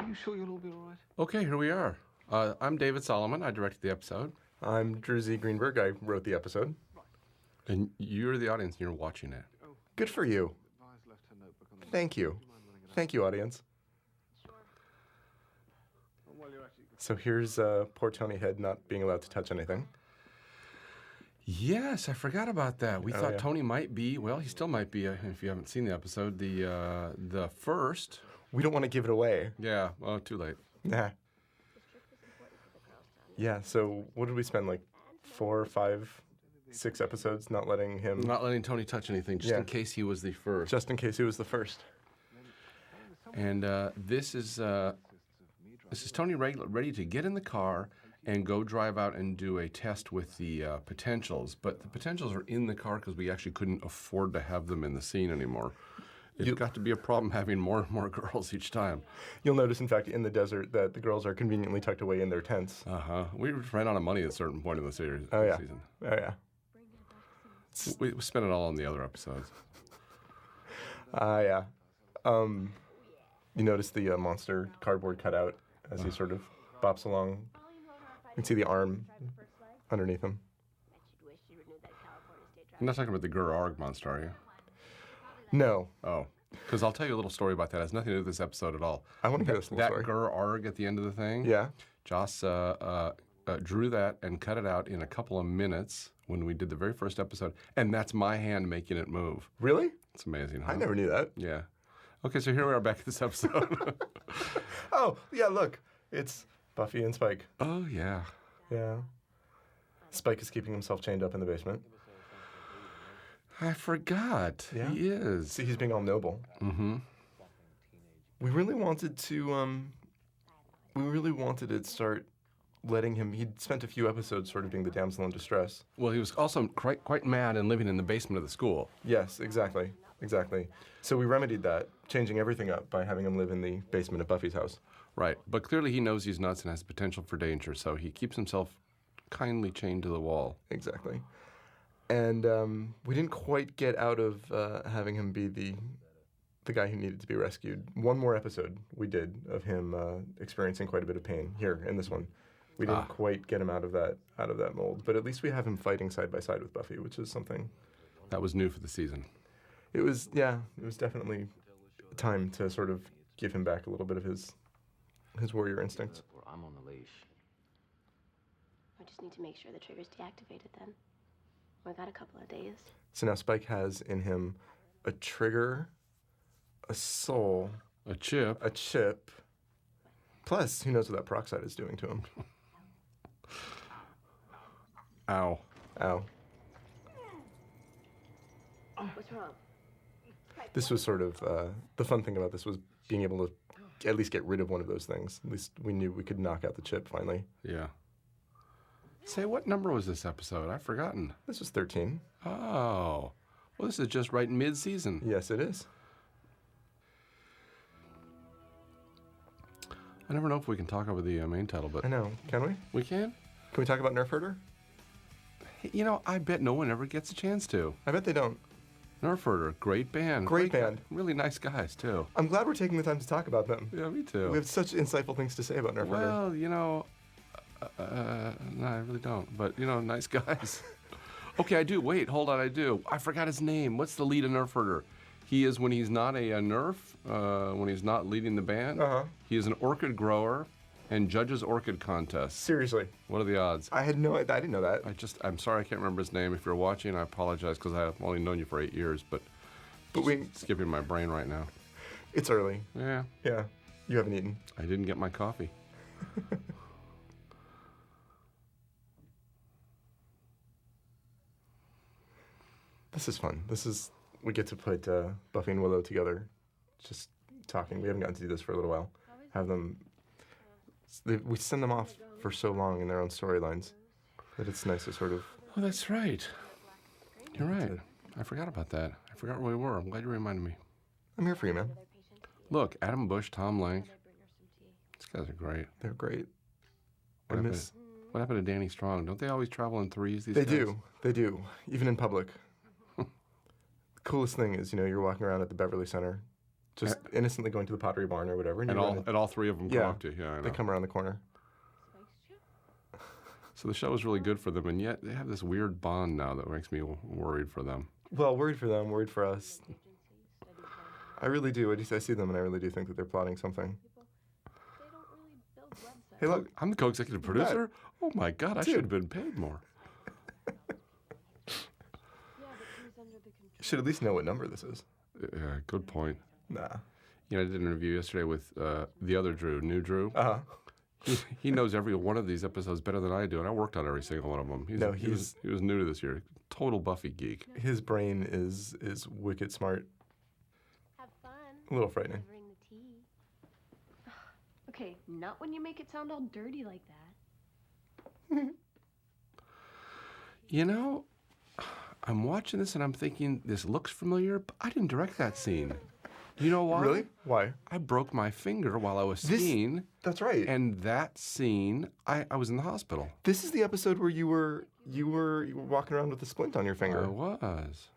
Are you sure you'll all be all right? Okay, here we are. I'm David Solomon. I directed the episode. I'm Greenberg. I wrote the episode. And you're the audience and you're watching it. Good for you. Vi's left her notebook on the Thank you. Would you mind running it out? Thank you, audience. And while you're actually... So here's poor Tony Head not being allowed to touch anything. Yes, I forgot about that. We thought yeah. Tony might be, well, he still might be, if you haven't seen the episode, the first. We don't want to give it away. Yeah, well, too late. Nah. Yeah, so what did we spend, like 4, 5, 6 episodes not letting him... Not letting Tony touch anything, just Yeah. in case he was the first. Just in case he was the first. And this is Tony ready to get in the car and go drive out and do a test with the potentials. But the potentials are in the car because we actually couldn't afford to have them in the scene anymore. It's got to be a problem having more and more girls each time. You'll notice, in fact, in the desert that the girls are conveniently tucked away in their tents. Uh-huh. We ran out of money at a certain point in the series. Oh, yeah. Season. Oh, yeah. We spent it all on the other episodes. Yeah. You notice the monster cardboard cutout as he sort of bops along. You can see the arm underneath him. You're not talking about the Grr-Arg monster, are you? No. Oh. Because I'll tell you a little story about that. It has nothing to do with this episode at all. I want to hear this little That story. Grr-Arg at the end of the thing? Yeah. Joss drew that and cut it out in a couple of minutes when we did the very first episode, and that's my hand making it move. Really? It's amazing, huh? I never knew that. Yeah. Okay, so here we are back at this episode. Oh, yeah, look. It's Buffy and Spike. Oh, yeah. Yeah. Spike is keeping himself chained up in the basement. I forgot. Yeah. He is. See, he's being all noble. Mm-hmm. We really wanted to start letting him... He'd spent a few episodes sort of being the damsel in distress. Well, he was also quite mad and living in the basement of the school. Yes, exactly. So we remedied that, changing everything up by having him live in the basement of Buffy's house. Right. But clearly he knows he's nuts and has potential for danger, so he keeps himself kindly chained to the wall. Exactly. And we didn't quite get out of having him be the guy who needed to be rescued. One more episode we did of him experiencing quite a bit of pain here in this one. We didn't quite get him out of that mold, but at least we have him fighting side by side with Buffy, which is something. That was new for the season. It was definitely time to sort of give him back a little bit of his warrior instincts. I'm on the leash. We just need to make sure the trigger's deactivated then. We got a couple of days. So now Spike has in him a trigger, a soul, A chip. a chip, plus who knows what that peroxide is doing to him. Ow. Ow. What's wrong? This was sort of, the fun thing about this was being able to at least get rid of one of those things. At least we knew we could knock out the chip finally. Yeah. Say, what number was this episode? I've forgotten. This was 13. Oh. Well, this is just right mid-season. Yes, it is. I never know if we can talk over the main title, but I know. Can we? we can? Can we talk about Nerf Herder? Hey, you know, I bet no one ever gets a chance to. I bet they don't. Nerf Herder, great band. Great band. Really nice guys, too. I'm glad we're taking the time to talk about them. Yeah, me too. We have such insightful things to say about Nerf Herder. Well, you know, no, I really don't. But, you know, nice guys. Okay, I do. Wait, hold on, I do. I forgot his name. What's the lead of Nerf Herder? He is when he's not a Nerf, when he's not leading the band. Uh-huh. He is an orchid grower and judges orchid contests. Seriously. What are the odds? I didn't know that. I'm sorry I can't remember his name. If you're watching, I apologize because I've only known you for 8 years, but skipping my brain right now. It's early. Yeah, Yeah. You haven't eaten. I didn't get my coffee. This is fun. We get to put Buffy and Willow together, just talking. We haven't gotten to do this for a little while. Have them, we send them off for so long in their own storylines that it's nice to sort of... Oh, that's right. You're right. I forgot about that. I forgot where we were. I'm glad you reminded me. I'm here for you, man. Look, Adam Bush, Tom Lank. These guys are great. They're great. What happened to Danny Strong? Don't they always travel in threes these They days? do. They do. Even in public. The coolest thing is, you're walking around at the Beverly Center just innocently going to the Pottery Barn or whatever. And you run all three of them come Yeah. up to you. Yeah, I know. They come around the corner. So the show is really good for them, and yet they have this weird bond now that makes me worried for them. Well, worried for them, worried for us. I really do. I see them, and I really do think that they're plotting something. Hey, look. I'm the co-executive producer? Oh my God, I Dude. should have been paid more. Should at least know what number this is. Yeah, good point. Nah. You know, I did an interview yesterday with the other Drew, new Drew. Uh-huh. He knows every one of these episodes better than I do, and I worked on every single one of them. He was new to this year. Total Buffy geek. His brain is wicked smart. Have fun. A little frightening. Delivering the tea. Okay, not when you make it sound all dirty like that. You know, I'm watching this and I'm thinking, this looks familiar, but I didn't direct that scene. You know why? Really? Why? I broke my finger while I was skiing, That's right. and that scene, I was in the hospital. This is the episode where you were walking around with a splint on your finger. I was.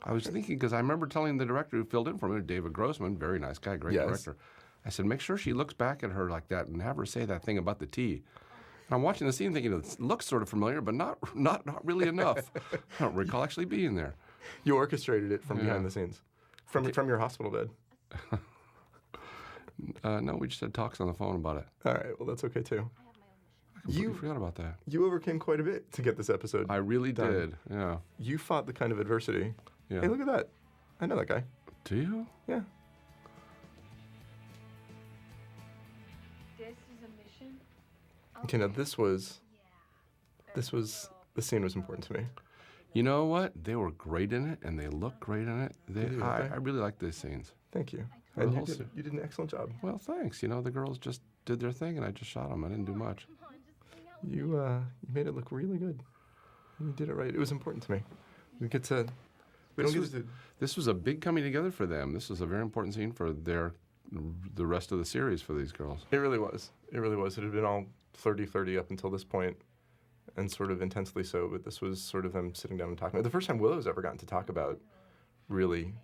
I was thinking, because I remember telling the director who filled in for me, David Grossman, very nice guy, great Yes. director. I said, make sure she looks back at her like that and have her say that thing about the tea. And I'm watching the scene thinking, it looks sort of familiar, but not really enough. I don't recall actually being there. You orchestrated it from Yeah. behind the scenes, from your hospital bed. No, we just had talks on the phone about it. All right. Well, that's okay too. I completely forgot about that. You overcame quite a bit to get this episode. I really done. did, yeah. You fought the kind of adversity. Yeah. Hey, look at that. I know that guy. Do you? Yeah. This is a mission? Okay, now the scene was important to me. You know what? They were great in it, and they look great in it. do, I really like these scenes. Thank you. Well, And whole you did an excellent job. Well, thanks. You know, the girls just did their thing, and I just shot them. I didn't do much. You made it look really good. You did it right. It was important to me. We don't get to. This was a big coming together for them. This was a very important scene for the rest of the series for these girls. It really was. It really was. It had been all flirty up until this point, and sort of intensely so. But this was sort of them sitting down and talking. The first time Willow's ever gotten to talk about, really.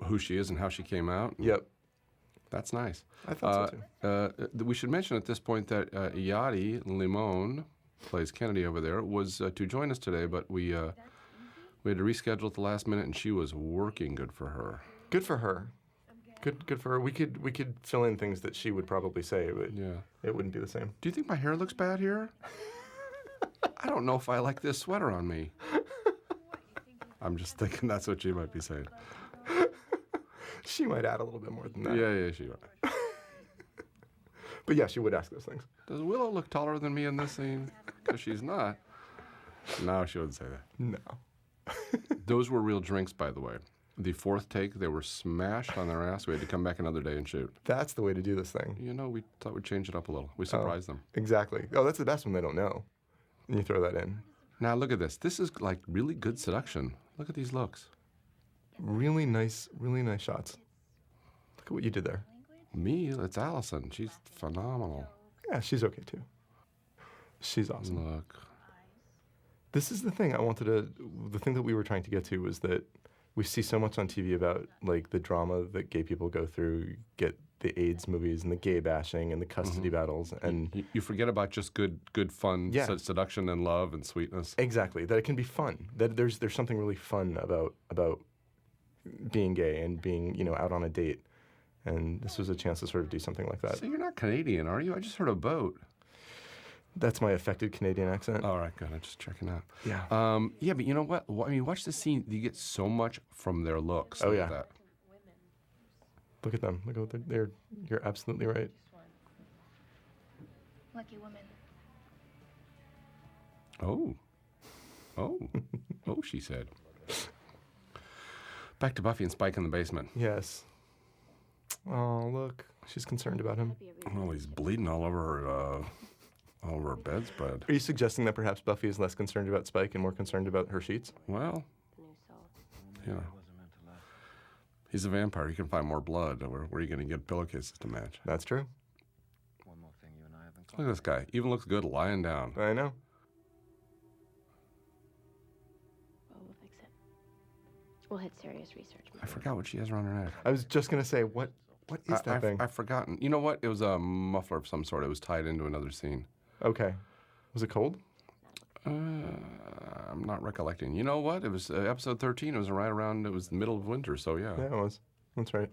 Who she is and how she came out. Yep. That's nice. I thought so too. We should mention at this point that Yadi Limon, plays Kennedy over there, was to join us today, but we had to reschedule at the last minute, and she was working. Good for her. Good for her. Good for her. We could fill in things that she would probably say, but Yeah. it wouldn't be the same. Do you think my hair looks bad here? I don't know if I like this sweater on me. I'm just thinking that's what she might be saying. She might add a little bit more than that. Yeah, she might. But yeah, she would ask those things. Does Willow look taller than me in this scene? Because she's not. No, she wouldn't say that. No. Those were real drinks, by the way. The fourth take, they were smashed on their ass. We had to come back another day and shoot. That's the way to do this thing. You know, we thought we'd change it up a little. We surprised them. Exactly. Oh, that's the best when they don't know. And you throw that in. Now, look at this. This is like really good seduction. Look at these looks. Really nice shots. Look at what you did there. Me, it's Allison. She's phenomenal. Yeah, she's okay too. She's awesome. Look. This is the thing the thing that we were trying to get to was that we see so much on TV about like the drama that gay people go through, get the AIDS movies and the gay bashing and the custody battles, and You forget about just good fun Yeah. seduction and love and sweetness. exactly that it can be fun. That there's something really fun about being gay and being out on a date, and this was a chance to sort of do something like that. So you're not Canadian, are you? I just heard a boat. That's my affected Canadian accent. All right, good. I'm just checking out. Yeah. Yeah, but you know what? I mean, watch the scene. You get so much from their looks. Oh, Look yeah. at that. Look at them. Look at what they're. You're absolutely right. Lucky woman. Oh, she said. Back to Buffy and Spike in the basement. Yes. Oh, look. She's concerned about him. Oh, he's bleeding all over her bedspread. Are you suggesting that perhaps Buffy is less concerned about Spike and more concerned about her sheets? Well, you know, he's a vampire. He can find more blood. Where are you going to get pillowcases to match? That's true. One more thing you and I haven't Look at this guy. Even looks good lying down. I know. Well, we'll fix it. We'll hit serious research. I forgot what she has around her neck. I was just going to say, what What is that thing? I've forgotten. You know what? It was a muffler of some sort. It was tied into another scene. Okay. Was it cold? I'm not recollecting. You know what? It was episode 13. It was right around, it was the middle of winter, so yeah. Yeah, it was. That's right.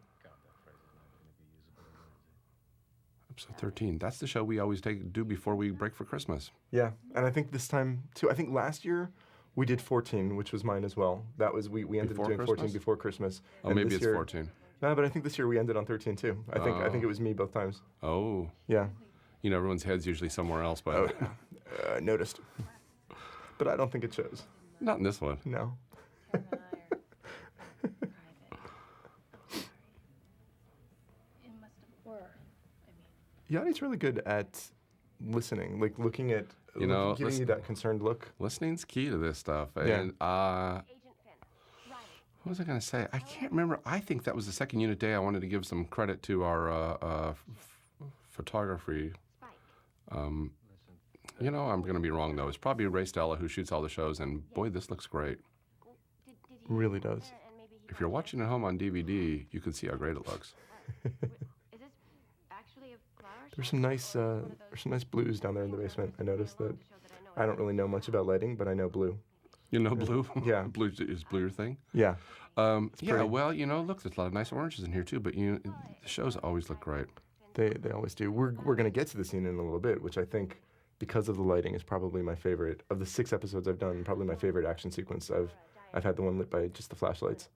Episode 13. That's the show we always do before we break for Christmas. Yeah, and I think this time too. I think last year we did 14, which was mine as well. That was we ended Before up doing 14 Christmas? before Christmas. Oh, And maybe this it's year, 14. No, but I think this year we ended on 13 too. I think it was me both times. Oh. Yeah. You know, everyone's head's usually somewhere else, but Oh, noticed. But I don't think it shows. not in this one. No. Yadi's really good at listening, like looking at, You know, giving listen- you that concerned look. Listening's key to this stuff. Yeah. And what was I going to say? I can't remember. I think that was the second unit day. I wanted to give some credit to our photography. You know, I'm going to be wrong, though. It's probably Ray Stella who shoots all the shows, and boy, this looks great. Really does. If you're watching at home on DVD, you can see how great it looks. There's some nice blues down there in the basement. I noticed that. I don't really know much about lighting, but I know blue. You know blue? Yeah. Blue is blue your thing? Yeah. Yeah, pretty. well, you know, look, there's a lot of nice oranges in here, too, but you know, the shows always look great. They always do. We're going to get to the scene in a little bit, which I think, because of the lighting, is probably my favorite of the 6 episodes I've done. Probably my favorite action sequence. I've had the one lit by just the flashlights.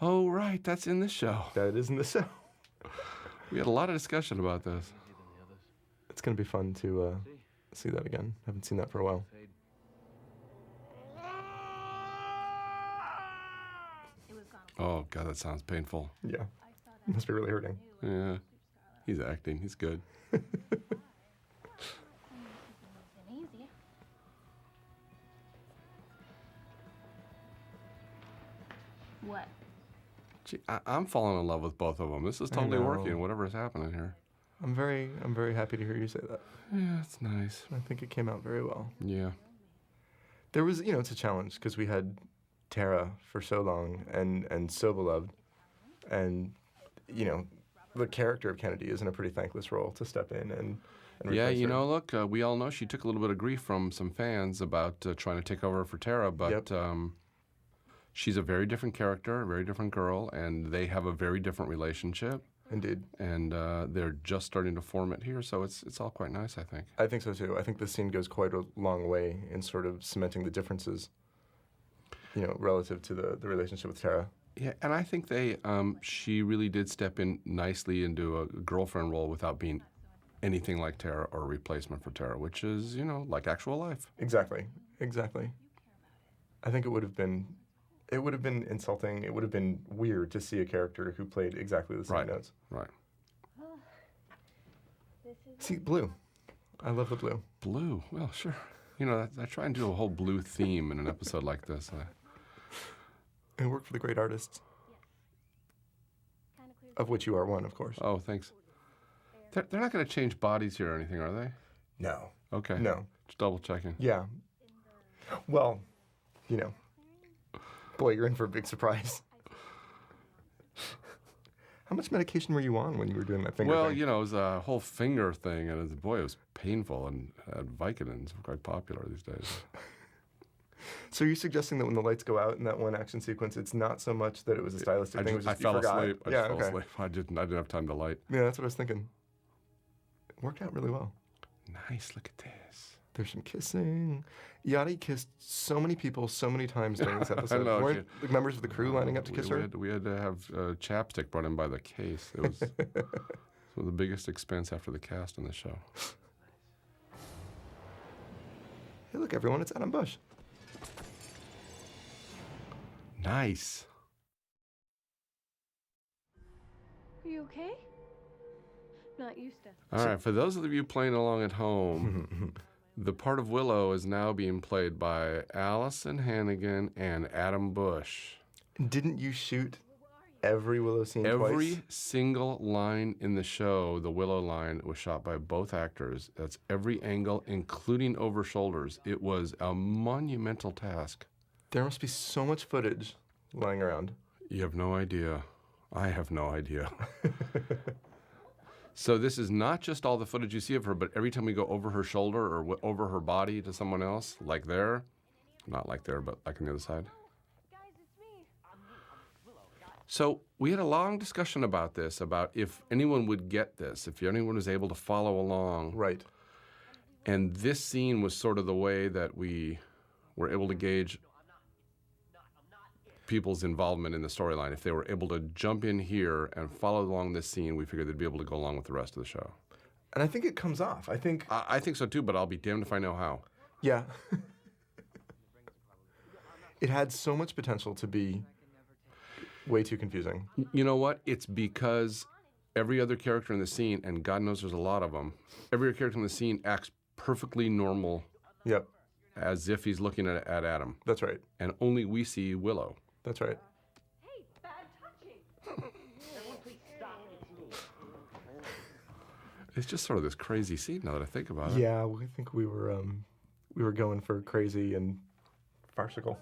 Oh, right, that's in this show. That is in the show. We had a lot of discussion about this. It's going to be fun to see that again. Haven't seen that for a while. Oh, God, that sounds painful. Yeah. It must be really hurting. Yeah, he's acting. He's good. What? Gee, I'm falling in love with both of them. This is I totally know. working, whatever is happening here. I'm very happy to hear you say that. Yeah, it's nice. I think it came out very well. Yeah. There was, it's a challenge because we had Tara for so long and so beloved, and the character of Kennedy is in a pretty thankless role to step in and Yeah, replace you her. know, look, we all know she took a little bit of grief from some fans about trying to take over for Tara, but she's a very different character, a very different girl, and they have a very different relationship, Indeed. and they're just starting to form it here, so it's all quite nice, I think. I think so too. I think this scene goes quite a long way in sort of cementing the differences, relative to the relationship with Tara. Yeah, and I think she really did step in nicely into a girlfriend role without being anything like Tara or a replacement for Tara, which is, like actual life. Exactly. I think it would have been insulting. It would have been weird to see a character who played exactly the same notes. Right. See, blue. I love the blue. Blue. Well, sure. I try and do a whole blue theme in an episode like this. It worked for the great artists, of which you are one, of course. Oh, thanks. They're not going to change bodies here or anything, are they? No. Okay. No. Just double checking. Yeah. Well, boy, you're in for a big surprise. How much medication were you on when you were doing that finger Well, thing? it was a whole finger thing, and it was painful, and Vicodin's quite popular these days. So you're suggesting that when the lights go out in that one action sequence, it's not so much that it was a stylistic thing, it was I just fell you forgot. asleep. I Yeah, just fell okay. asleep. I didn't have time to light. Yeah, that's what I was thinking. It worked out really well. Nice. Look at this. There's some kissing. Yadi kissed so many people so many times during this episode. know, Weren't the members of the crew lining up to kiss her? We had to have chapstick brought in by the case. It was some of the biggest expense after the cast in the show. Hey, look, everyone, it's Adam Bush. Nice. Are you okay? Not used to. All right, for those of you playing along at home, the part of Willow is now being played by Allison Hannigan and Adam Bush. Didn't you shoot every Willow scene Every twice? single line in the show, the Willow line, was shot by both actors. That's every angle, including over shoulders. It was a monumental task. There must be so much footage lying around. You have no idea. I have no idea. So this is not just all the footage you see of her, but every time we go over her shoulder or over her body to someone else, like there, not like there, but like on the other side. Guys, it's me. So we had a long discussion about this, about if anyone would get this, if anyone was able to follow along. Right. And this scene was sort of the way that we were able to gauge people's involvement in the storyline. If they were able to jump in here and follow along this scene, we figured they'd be able to go along with the rest of the show. And I think it comes off. I think, I think so too, but I'll be damned if I know how. yeah. It had so much potential to be way too confusing. You know what? It's because every other character in the scene, and God knows there's a lot of them, every other character in the scene acts perfectly normal, Yep, as if he's looking at Adam. that's right. And only we see Willow. That's right. Hey, bad touching. Everyone please stop. It's me. It's just sort of this crazy scene now that I think about it. Yeah, I think we were going for crazy and farcical. Other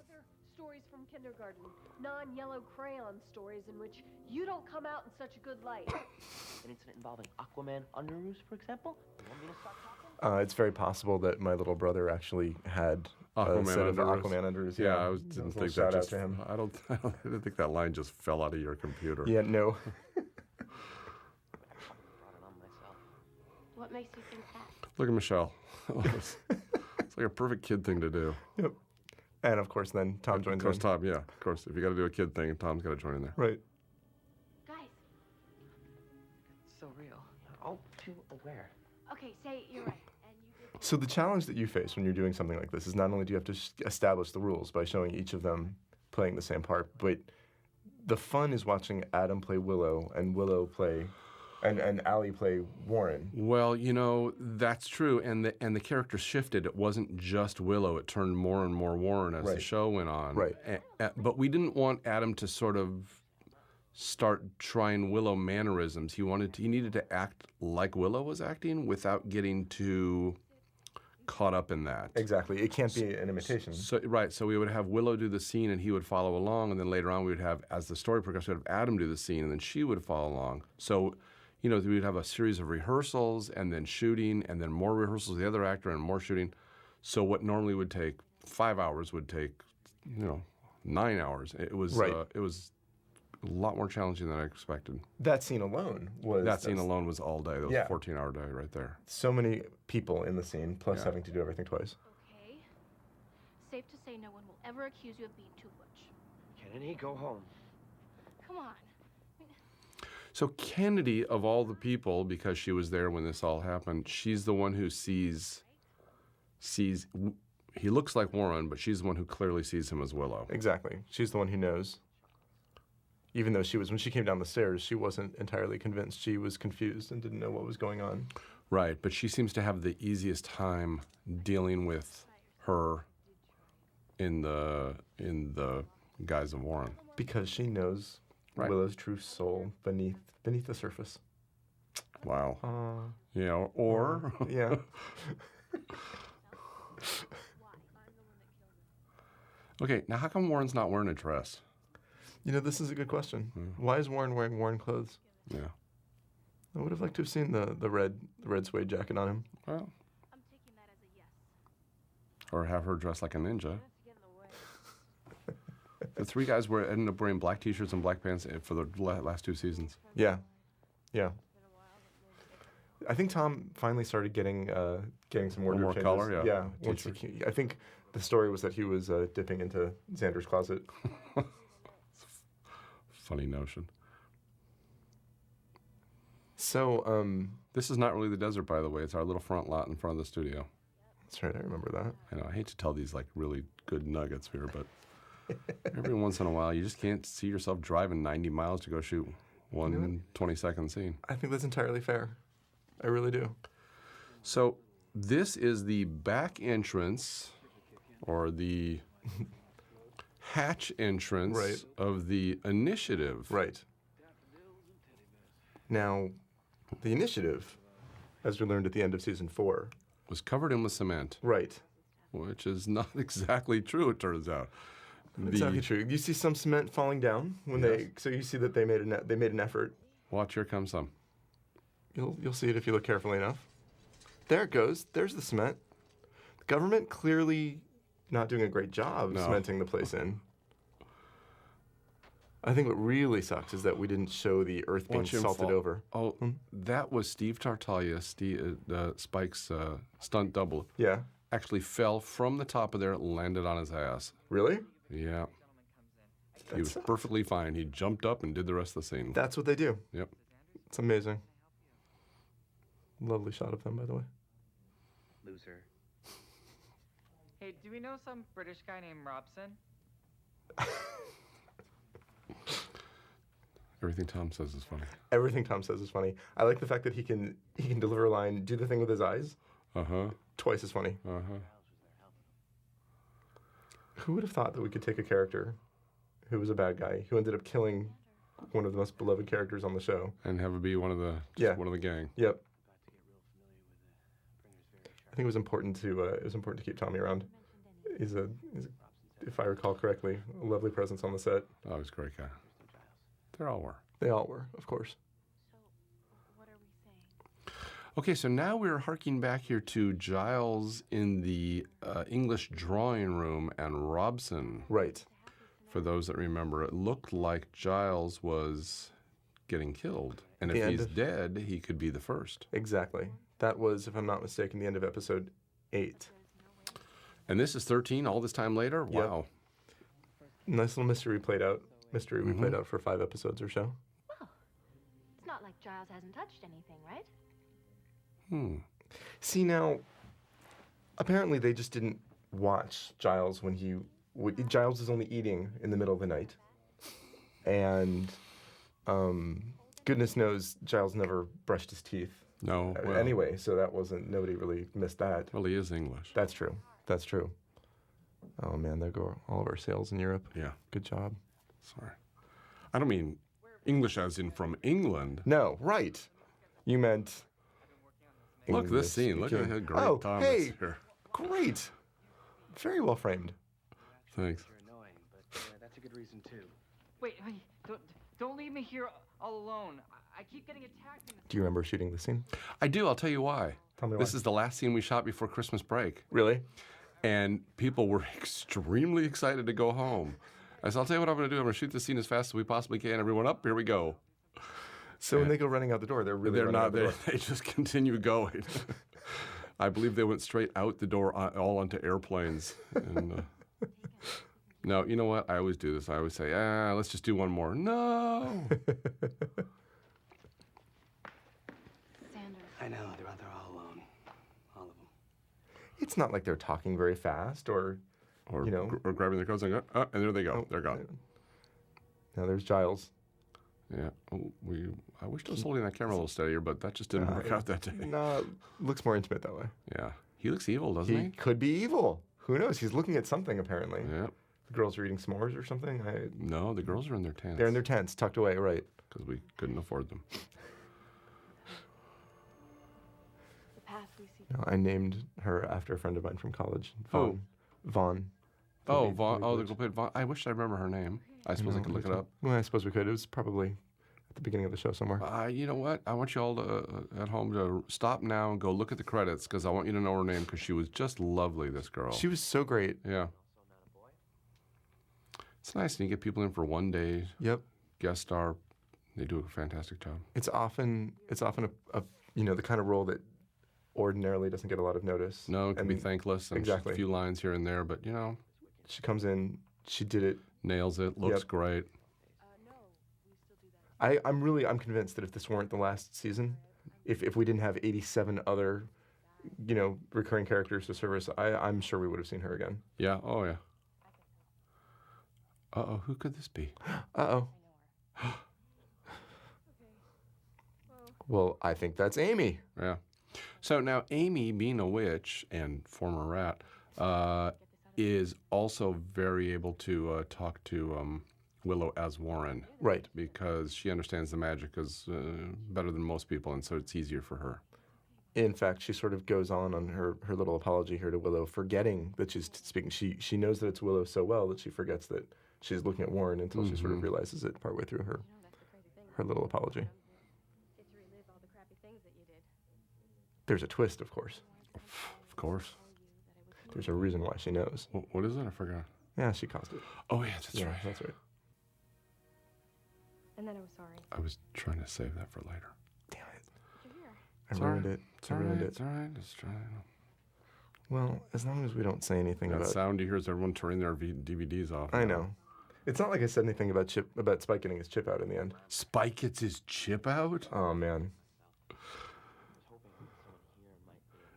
stories from kindergarten, non-yellow crayon stories in which you don't come out in such a good light. An incident involving Aquaman underoos, for example. You want me to start talking? It's very possible that my little brother actually had a Aquaman set of underoos. Aquaman underoos. Yeah, I That didn't was a think little that shout out just. to him. I didn't think that line just fell out of your computer. Yeah, no. Brought it on myself. What makes you think that? Look at Michelle. It's like a perfect kid thing to do. Yep. And of course, then Tom joins Of course, in. Tom. Yeah, of course. If you got to do a kid thing, Tom's got to join in there. Right. Guys, It's so real. All too aware. okay, say you're right. And you did. So the challenge that you face when you're doing something like this is not only do you have to establish the rules by showing each of them playing the same part, but the fun is watching Adam play Willow and Willow play, and Allie play Warren. Well, you know, that's true, and the character shifted. It wasn't just Willow; it turned more and more Warren as the Right. show went on. Right. But we didn't want Adam to sort of start trying Willow mannerisms. He needed to act like Willow was acting without getting too caught up in that. Exactly. It can't be an imitation. So right, so we would have Willow do the scene, and he would follow along, and then later on we would have, as the story progressed, we'd have Adam do the scene, and then she would follow along. So, you know, we'd have a series of rehearsals, and then shooting, and then more rehearsals with the other actor, and more shooting. So what normally would take 5 hours would take, 9 hours. It was Right. It was a lot more challenging than I expected. That scene alone was That scene alone was all day. That was Yeah. a 14-hour day right there. so many people in the scene, plus Yeah. having to do everything twice. Okay. Safe to say no one will ever accuse you of being too butch. Kennedy, go home. Come on. So Kennedy, of all the people, because she was there when this all happened, she's the one who sees. He looks like Warren, but she's the one who clearly sees him as Willow. Exactly. She's the one who knows. Even though when she came down the stairs, she wasn't entirely convinced. She was confused and didn't know what was going on. Right, but she seems to have the easiest time dealing with her in the guise of Warren. Because she knows Right. Willow's true soul beneath the surface. Wow. Yeah, or Yeah. okay. Now, how come Warren's not wearing a dress? This is a good question. Why is Warren wearing Warren clothes? Yeah. I would have liked to have seen the red suede jacket on him. Well, I'm taking that as a yes. or have her dress like a ninja. Let's get in the way. The three guys ended up wearing black T-shirts and black pants for the last 2 seasons. Yeah. Yeah. I think Tom finally started getting some wardrobe more changes. color, yeah. Once I think the story was that he was dipping into Xander's closet. Funny notion. So, This is not really the desert, by the way. It's our little front lot in front of the studio. that's right, I remember that. I know, I hate to tell these like really good nuggets here, but every once in a while, you just can't see yourself driving 90 miles to go shoot one 20-second scene. I think that's entirely fair. I really do. So this is the back entrance, or the hatch entrance Right. of the initiative. Right. Now, the initiative, as we learned at the end of season 4, Was covered in with cement, right. which is not exactly true, it turns out. Exactly true. You see some cement falling down when so you see that they made an effort. Watch, here comes some. You'll see it if you look carefully enough. There it goes. There's the cement. The government clearly not doing a great job cementing the place in. I think what really sucks is that we didn't show the earth being salted over. Oh, that was Steve Tartaglia, Spike's stunt double. Yeah. Actually fell from the top of there, landed on his ass. Really? Yeah. He was perfectly fine. He jumped up and did the rest of the scene. That's what they do. Yep. It's amazing. Lovely shot of them, by the way. Loser. Hey, do we know some British guy named Robson? Everything Tom says is funny. Everything Tom says is funny. I like the fact that he can deliver a line, do the thing with his eyes. Uh-huh. Twice as funny. Uh-huh. Who would have thought that we could take a character who was a bad guy, who ended up killing one of the most beloved characters on the show, and have it be one of the gang. Yep. I think it was important to keep Tommy around. He's a, if I recall correctly, a lovely presence on the set. Oh, he's a great guy. They all were. They all were, of course. So, what are we saying? Okay, so now we're harking back here to Giles in the English drawing room and Robson. Right. For those that remember, it looked like Giles was getting killed. And The if end he's of- dead, he could be the first. Exactly. That was, if I'm not mistaken, the end of episode 8. And this is 13 all this time later? Yep. Wow. Nice little mystery played out. We played out for 5 episodes or so. Well, it's not like Giles hasn't touched anything, right? See, now, apparently they just didn't watch Giles when Giles is only eating in the middle of the night. And goodness knows Giles never brushed his teeth. No. Well, Anyway, so nobody really missed that. Well, he is English. That's true. Oh man, there go all of our sales in Europe. Yeah. Good job. Sorry. I don't mean English as in from England. No, right. You meant Look at this scene. Look at how great Tom is here. Great. Very well framed. Thanks. You're annoying, but that's a good reason too. Wait, don't leave me here all alone. I keep getting attacked in this. Do you remember shooting the scene? I do. I'll tell you why. Tell me This why. is the last scene we shot before Christmas break. Really? And people were extremely excited to go home. I said, I'll tell you what I'm going to do. I'm going to shoot this scene as fast as we possibly can. Everyone up, here we go. So when they go running out the door, they're running out the door. They just continue going. I believe they went straight out the door, all onto airplanes. And, no, you know what? I always do this. I always say, let's just do one more. No. Sanders. I know, they're out there all alone. All of them. It's not like they're talking very fast or Or, you know. or grabbing their coats and go, and there they go. They're gone. Now there's Giles. Yeah. Oh, I wish I was holding that camera a little steadier, but that just didn't work out that day. No, looks more intimate that way. Yeah. He looks evil, doesn't He he? could be evil. Who knows? He's looking at something apparently. Yeah. The girls are eating s'mores or something. No, the girls are in their tents. They're in their tents, tucked away, right? Because we couldn't afford them. The path we see. No, I named her after a friend of mine from college. Who? Vaughn. Oh, Delete- Vaughn. delete Oh, the glitch. girl played Vaughn. I wish I remember her name. I suppose I could look it up. Well, I suppose we could. It was probably at the beginning of the show somewhere. You know what? I want you all to, at home to stop now and go look at the credits because I want you to know her name because she was just lovely, this girl. She was so great. Yeah. It's nice when you get people in for one day, Yep. guest star. They do a fantastic job. It's often a the kind of role that ordinarily doesn't get a lot of notice. No, it can be And thankless and exactly. a few lines here and there, but, She comes in, she did it. nails it, looks Yep. great. I'm convinced that if this weren't the last season, if we didn't have 87 other, recurring characters to service, I'm sure we would have seen her again. Yeah, oh yeah. Uh-oh, who could this be? Uh-oh. Well, I think that's Amy. Yeah. So now Amy, being a witch and former rat, is also very able to talk to Willow as Warren. Right. Because she understands the magic better than most people, and so it's easier for her. in fact, she sort of goes on her little apology here to Willow, forgetting that she's speaking. She knows that it's Willow so well that she forgets that she's looking at Warren until she sort of realizes it partway through her little apology. Get to relive all the crappy things that you did. There's a twist, of course. Of course. There's a reason why she knows. What is it? I forgot. Yeah, she caused it. Oh, yeah, that's right. That's right. And then I was sorry. I was trying to save that for later. Damn it. Did you hear? I ruined it. It's I all ruined right. it. It's all right. It's trying. Well, as long as we don't say anything That about sound you hear is everyone turning their DVDs off. I know. It's not like I said anything about Spike getting his chip out in the end. Spike gets his chip out? Oh, man.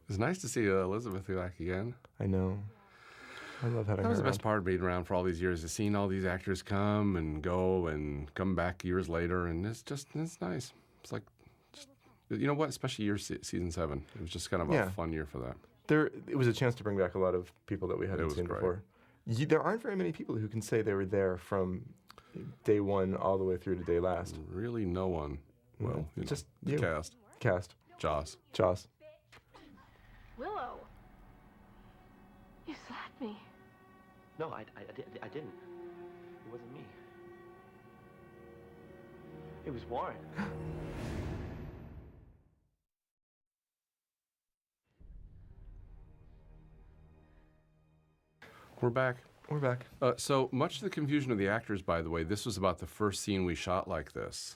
It's nice to see Elizabeth back again. I know. I love having That her was the around. best part of being around for all these years, is seeing all these actors come and go and come back years later, and it's nice. It's like, you know what? Especially season 7. It was just kind of a fun year for that. It was a chance to bring back a lot of people that we hadn't was seen great. before. There aren't very many people who can say they were there from day one all the way through to day last. Really, no one. Well, you know, just the you. cast. Joss. Joss. Willow! You slapped me. No, I didn't. It wasn't me. It was Warren. We're back. We're back. So much to the confusion of the actors, by the way, this was about the first scene we shot like this.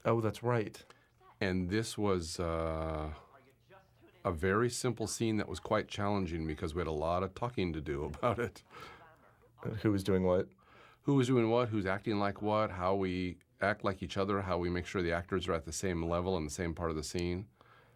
Oh, that's right. And this was a very simple scene that was quite challenging because we had a lot of talking to do about it. Who was doing what? Who was doing what, who's acting like what, how we act like each other, how we make sure the actors are at the same level in the same part of the scene.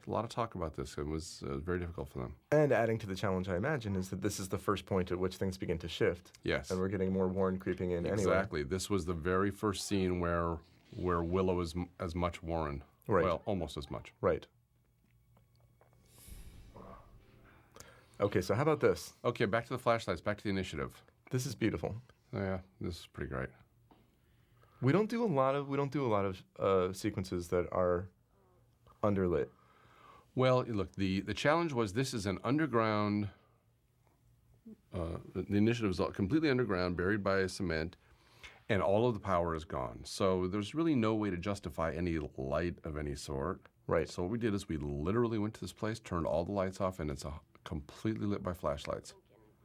A lot of talk about this. It was very difficult for them. And adding to the challenge, I imagine, is that this is the first point at which things begin to shift. Yes. And we're getting more Warren creeping in anyway. Exactly. This was the very first scene where Willow is as much Warren. Right. Well, almost as much. Right. Okay, so how about this? Okay, back to the flashlights, back to the initiative. This is beautiful. Oh, yeah, this is pretty great. We don't do a lot of sequences that are underlit. Well, look, the challenge was this is an underground, the initiative is completely underground, buried by cement, and all of the power is gone. So there's really no way to justify any light of any sort. Right. So what we did is we literally went to this place, turned all the lights off, and it's completely lit by flashlights.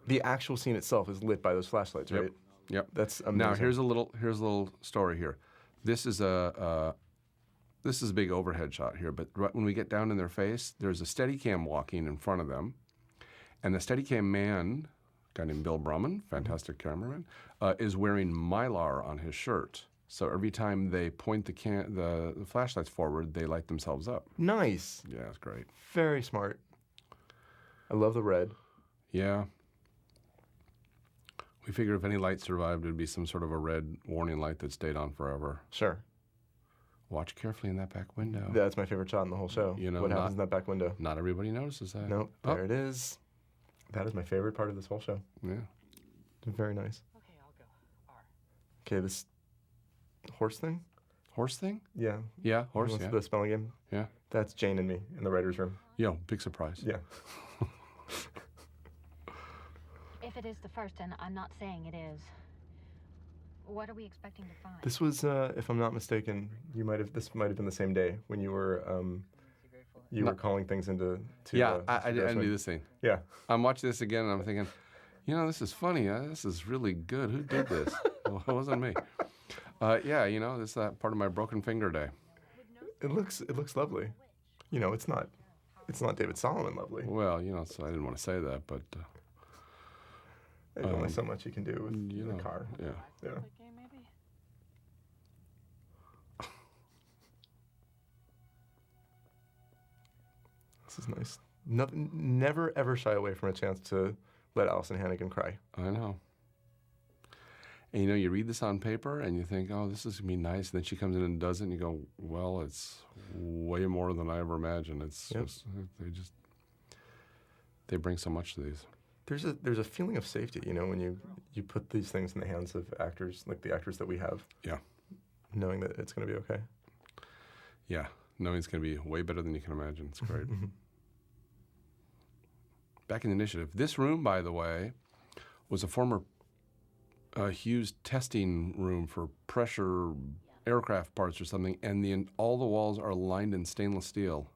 The actual scene itself is lit by those flashlights, Yep. right? Yep. That's amazing. Now here's a little story here. This is a big overhead shot here, but right when we get down in their face, there's a Steadicam walking in front of them, and the Steadicam man, a guy named Bill Brumman, fantastic cameraman, is wearing Mylar on his shirt. So every time they point the flashlights forward, they light themselves up. Nice. Yeah, it's great. Very smart. I love the red. Yeah. We figured if any light survived, it would be some sort of a red warning light that stayed on forever. Sure. Watch carefully in that back window. That's my favorite shot in the whole show. You know, what happens in that back window? Not everybody notices that. Nope. Oh. There it is. That is my favorite part of this whole show. Yeah. Very nice. Okay, I'll go. R. Okay, this horse thing? Horse thing? Yeah. Yeah, horse, What's yeah. the spelling game? Yeah. That's Jane and me in the writer's room. Yeah, big surprise. Yeah. If it is the first, and I'm not saying it is, what are we expecting to find? This was, if I'm not mistaken, this might have been the same day when you were calling things into. Yeah, I didn't do this thing. Yeah. I'm watching this again and I'm thinking, you know, this is funny. This is really good. Who did this? Well, it wasn't me. Yeah, you know, this is that part of my broken finger day. It looks lovely. You know, it's not David Solomon lovely. Well, you know, so I didn't want to say that, but There's only so much you can do with you know, a car. Yeah. Yeah. Game, maybe? This is nice. Never ever shy away from a chance to let Allison Hannigan cry. I know. And you know, you read this on paper and you think, oh, this is going to be nice. And then she comes in and does it and you go, well, it's way more than I ever imagined. It's just, they bring so much to these. There's a feeling of safety, you know, when you put these things in the hands of actors, like the actors that we have. Yeah. Knowing that it's going to be okay. Yeah. Knowing it's going to be way better than you can imagine. It's great. back in the initiative. This room, by the way, was a former Hughes testing room for pressure aircraft parts or something, and all the walls are lined in stainless steel.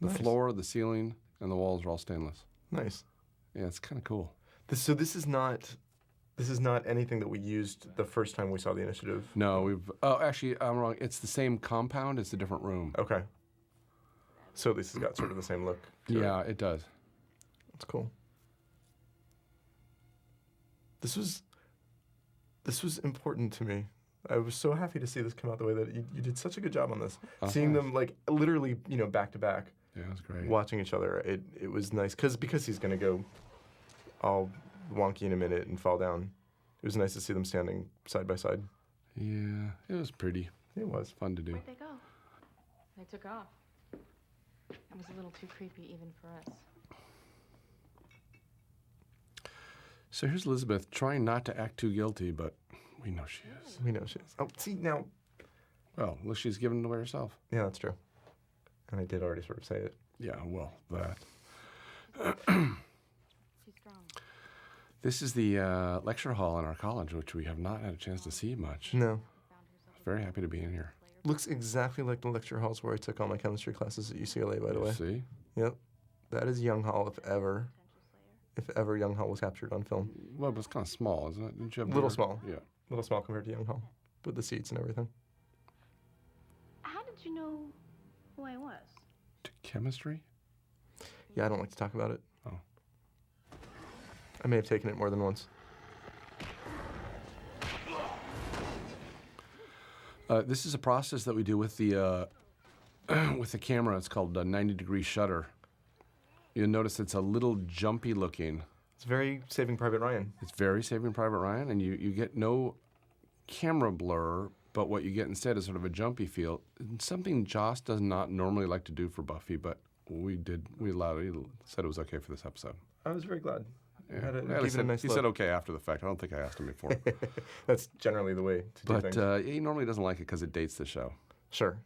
The Nice. floor, the ceiling, and the walls are all stainless. Nice. Yeah, it's kind of cool. So this is not anything that we used the first time we saw the initiative. No, actually, I'm wrong. It's the same compound. It's a different room. Okay. So this has got sort of the same look. to it. Yeah, it does. That's cool. This was important to me. I was so happy to see this come out the way that you did such a good job on this. Seeing them like literally, back to back, Yeah, it was great. watching each other. It was nice because he's gonna go all wonky in a minute and fall down. It was nice to see them standing side by side. Yeah, it was pretty. It was. Fun to do. Where'd they go? They took off. It was a little too creepy even for us. So here's Elizabeth trying not to act too guilty, but we know she is. We know she is. Oh, see now. Well, look, she's giving it away herself. Yeah, that's true. And I did already sort of say it. Yeah, well, that. She's strong. This is the lecture hall in our college, which we have not had a chance to see much. No. Very happy to be in here. Looks exactly like the lecture halls where I took all my chemistry classes at UCLA, by the way. See? Yep. That is Young Hall, if ever Young Hall was captured on film. Well, but it's kind of small, isn't it? Didn't you have Little bigger- small. Yeah. A little small compared to Young Hall, with the seats and everything. How did you know who I was? To chemistry? Yeah, I don't like to talk about it. Oh. I may have taken it more than once. This is a process that we do with the with the camera. It's called 90-degree shutter. You'll notice it's a little jumpy looking. It's very Saving Private Ryan. It's very Saving Private Ryan, and you get no camera blur, but what you get instead is sort of a jumpy feel. Something Joss does not normally like to do for Buffy, but we allowed it. He said it was okay for this episode. I was very glad. Yeah. Had a- Yeah, gave it a nice he look. said okay after the fact. I don't think I asked him before. That's generally the way to do But things. he normally doesn't like it because it dates the show. Sure.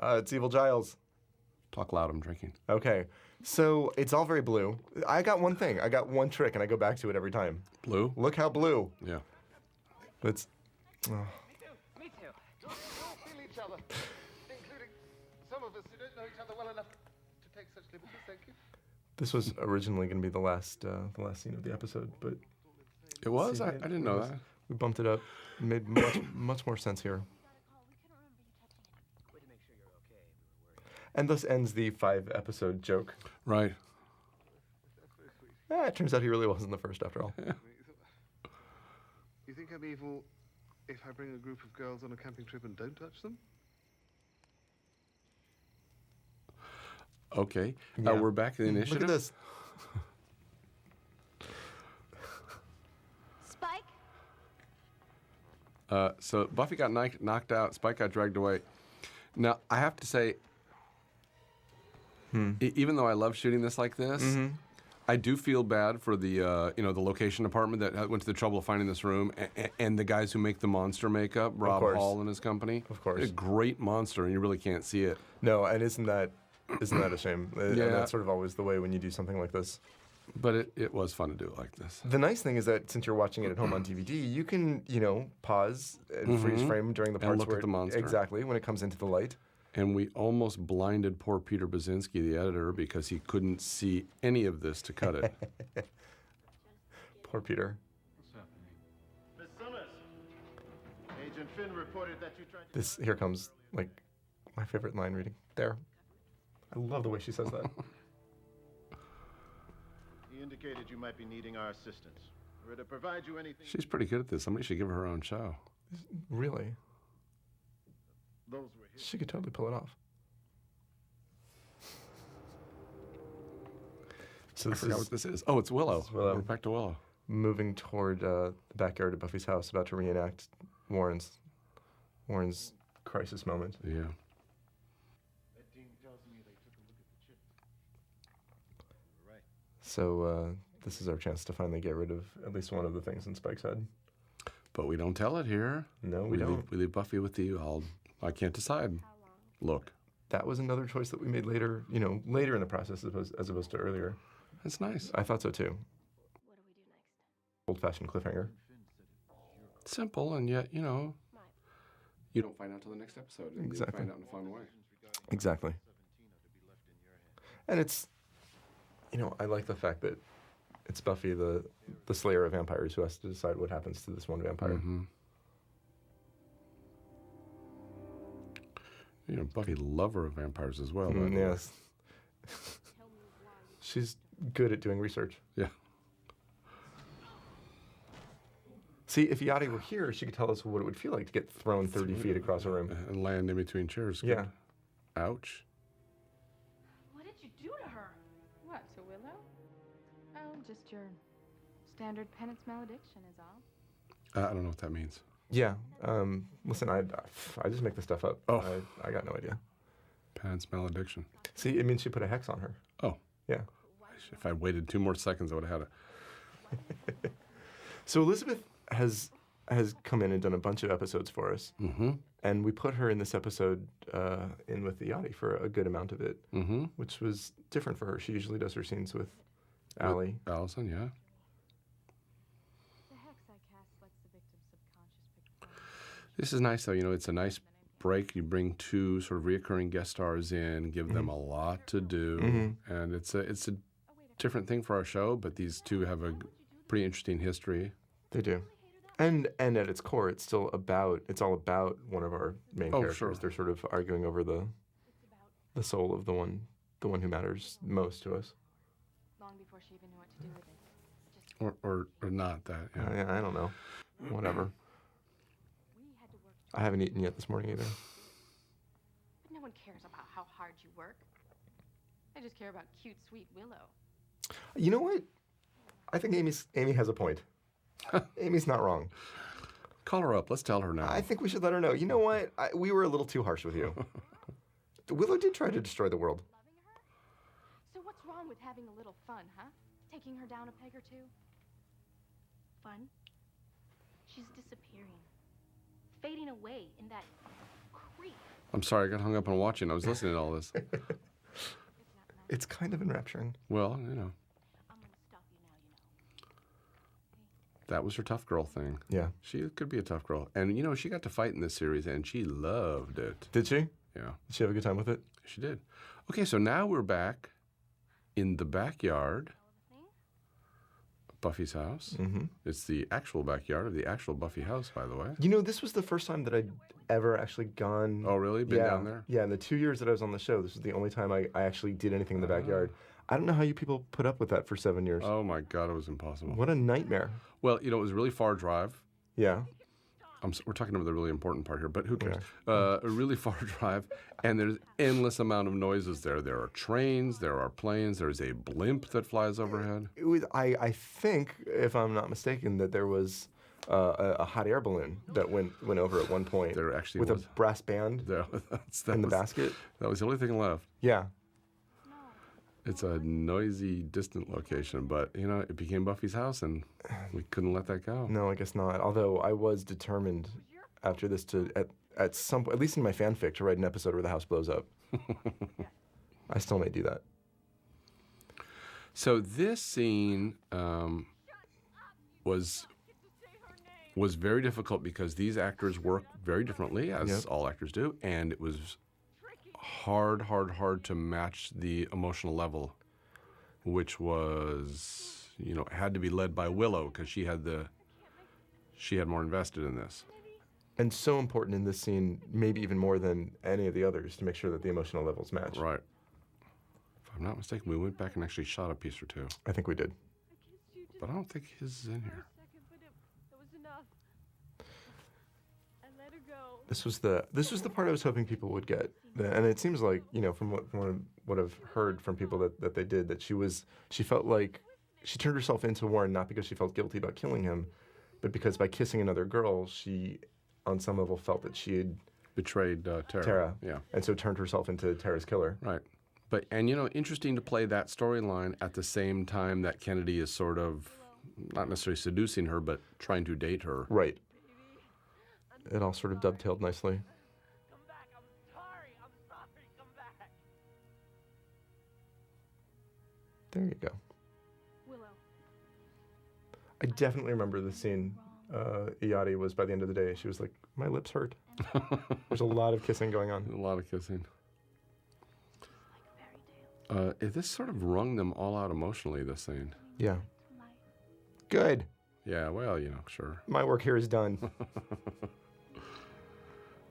It's Evil Giles. Talk loud, I'm drinking. Okay. So it's all very blue. I got one thing. I got one trick, and I go back to it every time. Blue? Look how blue. Yeah. It's. Oh. Me too. Don't feel each other, including some of us who don't know each other well enough to take such liberties. Thank you. This was originally going to be the last scene of the episode, but It was? See, I didn't know that. we bumped it up. It made much more sense here. And thus ends the 5-episode joke. Right. It turns out he really wasn't the first after all. You think I'm evil if I bring a group of girls on a camping trip and don't touch them? Okay. Yeah. We're back in the initiative. Look at this. Spike? So Buffy got knocked out. Spike got dragged away. Now, I have to say, even though I love shooting this like this, I do feel bad for the the location department that went to the trouble of finding this room, and the guys who make the monster makeup, Rob course. Hall and his company. Of course. A great monster, and you really can't see it. No, and isn't that a shame? And Yeah. that's sort of always the way when you do something like this. But it was fun to do it like this. The nice thing is that since you're watching it at home on DVD, you can, pause and freeze frame during the And parts look where at the monster. Exactly, when it comes into the light. And we almost blinded poor Peter Baczynski, the editor, because he couldn't see any of this to cut it. Poor Peter. Miss Summers, Agent Finn reported that you tried to... Here comes, my favorite line reading. There. I love the way she says that. He indicated you might be needing our assistance. We're to provide you anything... She's pretty good at this. Somebody should give her her own show. Really? Those were his... She could totally pull it off. So I this forgot is what this is. Oh, it's Willow. This is Willow. We're back to Willow. moving toward the backyard of Buffy's house, about to reenact Warren's crisis moment. Yeah. That team tells me they took a look at the chip. You were right. So this is our chance to finally get rid of at least one of the things in Spike's head. But we don't tell it here. No, we don't. We leave Buffy with the I'll I can't decide. Look, That was another choice that we made later, later in the process as opposed to earlier. that's nice. I thought so too. What do we do next? Old-fashioned cliffhanger. Simple, and yet, you don't find out till the next episode. And Exactly. You find out in a fun way. Exactly. And it's, I like the fact that it's Buffy, the slayer of vampires, who has to decide what happens to this one vampire. Mm-hmm. Buffy, lover of vampires as well. by the way. Yes. She's good at doing research. Yeah. See, if Yadi were here, she could tell us what it would feel like to get thrown 30 feet across a room. And land in between chairs. Yeah. Good. Ouch. What did you do to her? What, to Willow? Oh, just your standard penance malediction is all. I don't know what that means. Yeah. Listen, I just make this stuff up. Oh. I got no idea. Penance malediction. See, it means she put a hex on her. Oh. Yeah. If I waited 2 more seconds, I would have had it. So Elizabeth has come in and done a bunch of episodes for us. Mm-hmm. And we put her in this episode in with the Yachty for a good amount of it, Mm-hmm. which was different for her. She usually does her scenes with Allie. Allison, yeah. The hex I cast lets the victim's subconscious pick the This is nice, though. It's a nice break. You bring 2 sort of reoccurring guest stars in, give them a lot to do. Mm-hmm. And it's a different thing for our show, but these 2 have a pretty interesting history. They do. And at its core, it's all about one of our main characters. Sure. They're sort of arguing over the soul of the one who matters most to us. long before she even knew what to do with it. Or not that, yeah. I don't know. Whatever. We had to work. I haven't eaten yet this morning either. But no one cares about how hard you work. They just care about cute, sweet Willow. You know what? I think Amy has a point. Amy's not wrong. Call her up. Let's tell her now. I think we should let her know. You know what? We were a little too harsh with you. Willow did try to destroy the world. Loving her? So what's wrong with having a little fun, huh? Taking her down a peg or 2? Fun? She's disappearing. Fading away in that creep. I'm sorry, I got hung up on watching. I was listening to all this. It's kind of enrapturing. Well, I'm gonna stop you now, that was her tough girl thing. Yeah. She could be a tough girl. And, she got to fight in this series, and she loved it. Did she? Yeah, Did she have a good time with it? she did. Okay, so now we're back in the backyard of Buffy's house. Mm-hmm. It's the actual backyard of the actual Buffy house, by the way. This was the first time that I'd ever actually gone. Oh, really? Been down there? Yeah, in the 2 years that I was on the show, this was the only time I actually did anything in the backyard. I don't know how you people put up with that for 7 years. Oh, my God, it was impossible. What a nightmare. Well, it was a really far drive. Yeah. We're talking about the really important part here, but who cares? A really far drive, and there's endless amount of noises there. There are trains, there are planes, there's a blimp that flies overhead. I think, if I'm not mistaken, that there was a hot air balloon that went over at one point. There actually with was. a brass band in the basket. That was the only thing left. Yeah. It's a noisy, distant location, but, it became Buffy's house, and we couldn't let that go. No, I guess not. Although I was determined after this to, at least in my fanfic, to write an episode where the house blows up. I still may do that. So this scene was very difficult because these actors work very differently, as all actors do, and it was hard to match the emotional level, which was, had to be led by Willow because she had more invested in this. And so important in this scene, maybe even more than any of the others, to make sure that the emotional levels match. Right. If I'm not mistaken, we went back and actually shot a piece or 2. I think we did. But I don't think his is in here. This was the part I was hoping people would get, and it seems like from what I've heard from people that they did, that she felt like she turned herself into Warren not because she felt guilty about killing him, but because by kissing another girl she, on some level, felt that she had betrayed Tara. Tara, yeah, and so turned herself into Tara's killer. Right, but interesting to play that storyline at the same time that Kennedy is sort of not necessarily seducing her, but trying to date her. Right. It all sort of dovetailed nicely. There you go. Willow. I definitely remember the scene. Iyadi was, by the end of the day, she was like, my lips hurt. There's a lot of kissing going on. A lot of kissing. This sort of wrung them all out emotionally, this scene. Yeah. Good. Yeah, well, sure. My work here is done.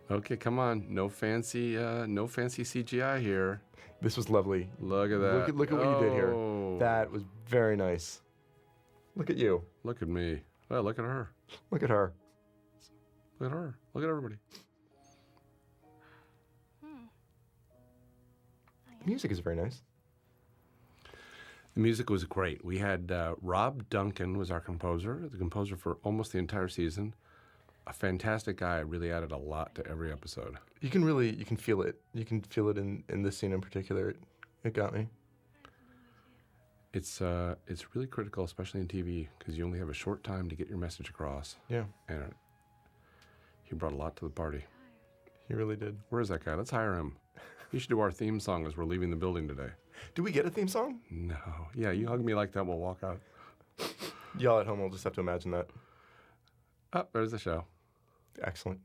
Okay, come on. No fancy CGI here. This was lovely. Look at that. Look at what you did here. Oh. That was very nice. Look at you. Look at me. Well, look at her. Look at her. Look at her. Look at everybody. The music is very nice. The music was great. We had Rob Duncan was our composer, the composer for almost the entire season. A fantastic guy, really added a lot to every episode. You can feel it. You can feel it in this scene in particular. It got me. It's really critical, especially in TV, because you only have a short time to get your message across. Yeah. And he brought a lot to the party. He really did. Where is that guy? Let's hire him. He should do our theme song as we're leaving the building today. Do we get a theme song? No. Yeah, you hug me like that, we'll walk out. Y'all at home will just have to imagine that. Oh, there's the show. Excellent.